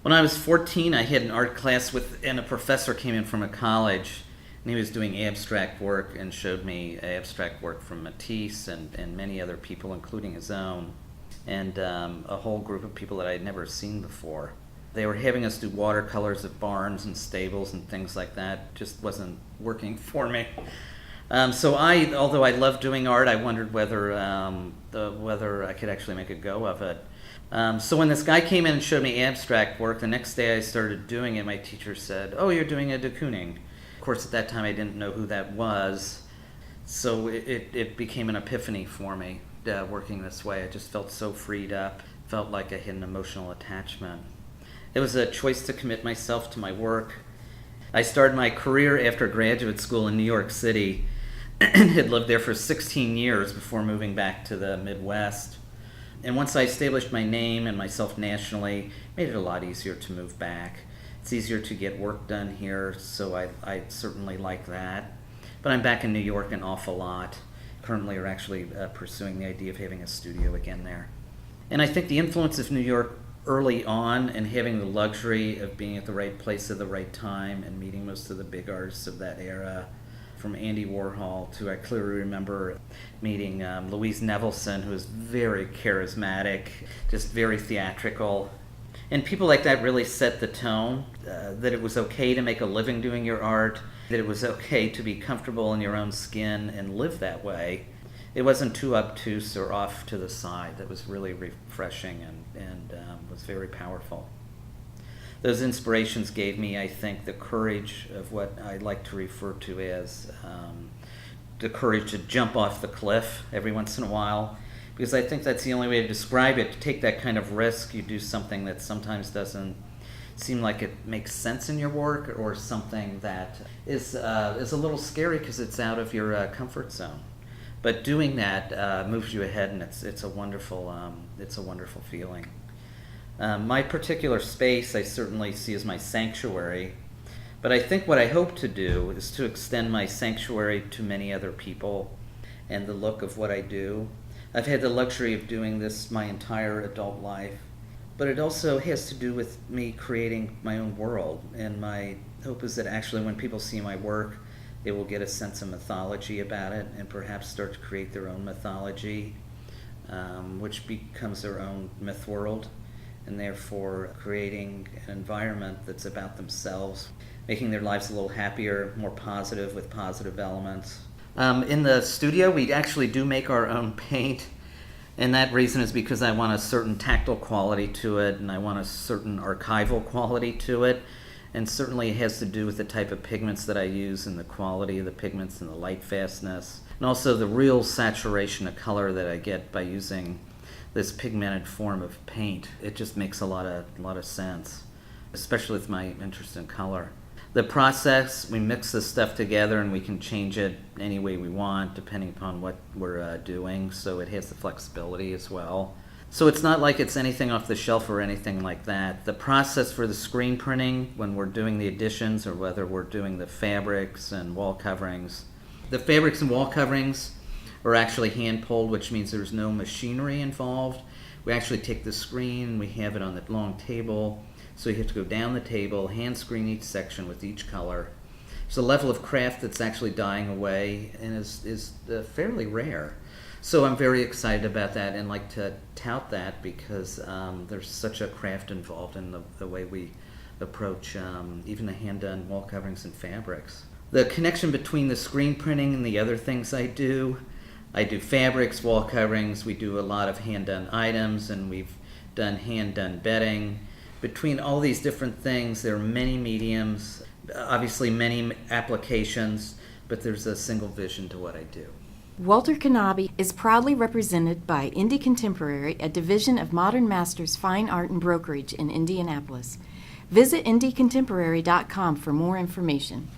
When I was 14, I had an art class and a professor came in from a college, and he was doing abstract work and showed me abstract work from Matisse and many other people, including his own, and a whole group of people that I had never seen before. They were having us do watercolors of barns and stables and things like that. Just wasn't working for me. Although I loved doing art, I wondered whether I could actually make a go of it. So when this guy came in and showed me abstract work, the next day I started doing it, my teacher said, "Oh, you're doing a de Kooning." Of course, at that time I didn't know who that was, so it became an epiphany for me, working this way. I just felt so freed up, felt like I had an emotional attachment. It was a choice to commit myself to my work. I started my career after graduate school in New York City and had lived there for 16 years before moving back to the Midwest. And once I established my name and myself nationally, it made it a lot easier to move back. It's easier to get work done here, so I certainly like that. But I'm back in New York an awful lot. Currently are actually pursuing the idea of having a studio again there. And I think the influence of New York early on and having the luxury of being at the right place at the right time and meeting most of the big artists of that era, from Andy Warhol to, I clearly remember meeting Louise Nevelson, who was very charismatic, just very theatrical. And people like that really set the tone, that it was okay to make a living doing your art, that it was okay to be comfortable in your own skin and live that way. It wasn't too obtuse or off to the side. That was really refreshing and was very powerful. Those inspirations gave me, I think, the courage of what I like to refer to as the courage to jump off the cliff every once in a while, because I think that's the only way to describe it. To take that kind of risk, you do something that sometimes doesn't seem like it makes sense in your work, or something that is a little scary because it's out of your comfort zone. But doing that moves you ahead, and it's a wonderful feeling. My particular space I certainly see as my sanctuary, but I think what I hope to do is to extend my sanctuary to many other people and the look of what I do. I've had the luxury of doing this my entire adult life, but it also has to do with me creating my own world, and my hope is that actually when people see my work, they will get a sense of mythology about it and perhaps start to create their own mythology, which becomes their own myth world, and therefore creating an environment that's about themselves, making their lives a little happier, more positive, with positive elements. In the studio, we actually do make our own paint, and that reason is because I want a certain tactile quality to it, and I want a certain archival quality to it, and certainly it has to do with the type of pigments that I use and the quality of the pigments and the light fastness, and also the real saturation of color that I get by using this pigmented form of paint. It just makes a lot of sense, especially with my interest in color. The process, we mix this stuff together and we can change it any way we want depending upon what we're doing, so it has the flexibility as well. So it's not like it's anything off the shelf or anything like that. The process for the screen printing, when we're doing the additions or whether we're doing the fabrics and wall coverings, the fabrics and wall coverings are actually hand-pulled, which means there's no machinery involved. We actually take the screen, we have it on the long table, so you have to go down the table, hand screen each section with each color. It's a level of craft that's actually dying away and is fairly rare. So I'm very excited about that and like to tout that because there's such a craft involved in the way we approach even the hand-done wall coverings and fabrics. The connection between the screen printing and the other things I do fabrics, wall coverings, we do a lot of hand-done items, and we've done hand-done bedding. Between all these different things, there are many mediums, obviously many applications, but there's a single vision to what I do. Walter Knabe is proudly represented by Indie Contemporary, a division of Modern Masters Fine Art and Brokerage in Indianapolis. Visit indiecontemporary.com for more information.